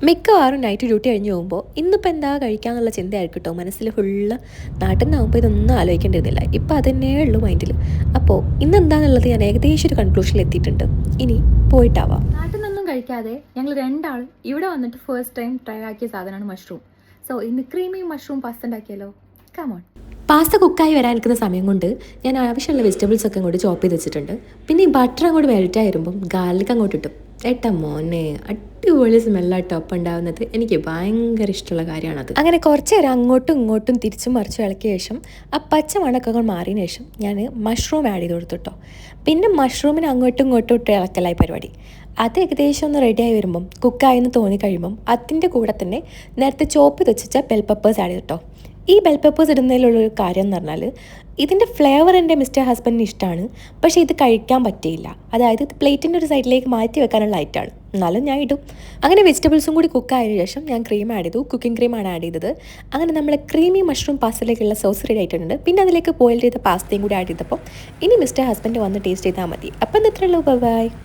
മിക്കവാറും night duty കഴിഞ്ഞ് പോകുമ്പോൾ ഇന്നിപ്പോൾ എന്താ കഴിക്കാമെന്നുള്ള ചിന്തയായിരിക്കും കേട്ടോ മനസ്സിൽ ഫുള്ള്. നാട്ടിൽ നിന്നാകുമ്പോൾ ഇതൊന്നും ആലോചിക്കേണ്ടതില്ല, ഇപ്പം അതന്നെ ഉള്ളൂ മൈൻഡിൽ. അപ്പോൾ ഇന്നെന്താണെന്നുള്ളത് ഞാൻ ഏകദേശം ഒരു കൺക്ലൂഷനിൽ എത്തിയിട്ടുണ്ട്. ഇനി പോയിട്ടാവാം. നാട്ടിൽ നിന്നൊന്നും കഴിക്കാതെ ഞങ്ങൾ രണ്ടാളും ഇവിടെ വന്നിട്ട് ഫസ്റ്റ് ടൈം ട്രൈ ആക്കിയ സാധനമാണ് മഷ്റൂം. സോ ഇന്ന് ക്രീമി മഷ്റൂം പാസ്ത ഉണ്ടാക്കിയാലോ? കമോൺ. പാസ്ത കുക്കായി വരാൻ നിൽക്കുന്ന സമയം കൊണ്ട് ഞാൻ ആവശ്യമുള്ള വെജിറ്റബിൾസ് ഒക്കെ അങ്ങോട്ട് ചോപ്പ് ചെയ്ത് വെച്ചിട്ടുണ്ട്. പിന്നെ ഈ ബട്ടർ അങ്ങോട്ട് മെൽറ്റായി വരുമ്പം ഗാർലിക് അങ്ങോട്ട് ഇട്ടും. ഏട്ടാ മോനെ, അടിപൊളി സ്മെല്ലാട്ടോ അപ്പം ഉണ്ടാകുന്നത്. എനിക്ക് ഭയങ്കര ഇഷ്ടമുള്ള കാര്യമാണത്. അങ്ങനെ കുറച്ച് നേരം അങ്ങോട്ടും ഇങ്ങോട്ടും തിരിച്ചും മറിച്ചും ഇളക്കിയ ശേഷം ആ പച്ച മണക്കങ്ങൾ മാറിയതിന് ശേഷം ഞാൻ മഷ്റൂം ആഡ് ചെയ്ത് കൊടുത്തിട്ടോ. പിന്നെ മഷ്റൂമിന് അങ്ങോട്ടും ഇങ്ങോട്ടും ഇട്ട് ഇളക്കലായി പരിപാടി. അത് ഏകദേശം ഒന്ന് റെഡിയായി വരുമ്പം കുക്കായെന്ന് തോന്നിക്കഴിയുമ്പം അതിൻ്റെ കൂടെ തന്നെ നേരത്തെ ചോപ്പ് ചെയ്ത് വെച്ച ബെൽ പെപ്പേഴ്സ് ആഡ് ചെയ്തിട്ടോ. ഈ ബെൽ പെപ്പേഴ്സ് ഇടുന്നതിലുള്ളൊരു കാര്യം എന്ന് പറഞ്ഞാൽ ഇതിൻ്റെ ഫ്ലേവർ എൻ്റെ മിസ്റ്റർ ഹസ്ബൻഡിന് ഇഷ്ടമാണ്, പക്ഷേ ഇത് കഴിക്കാൻ പറ്റിയില്ല. അതായത് ഇത് പ്ലേറ്റിൻ്റെ ഒരു സൈഡിലേക്ക് മാറ്റി വെക്കാനുള്ള ഐറ്റാണ്, എന്നാലും ഞാൻ ഇടും. അങ്ങനെ വെജിറ്റബിൾസും കൂടി കുക്കായതിനു ശേഷം ഞാൻ ക്രീം ആഡ് ചെയ്തു. കുക്കിംഗ് ക്രീമാണ് ആഡ് ചെയ്തത്. അങ്ങനെ നമ്മൾ ക്രീമി മഷ്റൂം പാസ്തയിലേക്കുള്ള സോസ് റെഡി ആയിട്ടുണ്ട്. പിന്നെ അതിലേക്ക് ബോയിൽ ചെയ്ത പാസ്തയും കൂടി ആഡ് ചെയ്തപ്പോൾ ഇനി മിസ്റ്റർ ഹസ്ബൻഡ് വന്ന് ടേസ്റ്റ് ചെയ്താൽ മതി. അപ്പം ഇത്രയുള്ളൂ. ബൈ.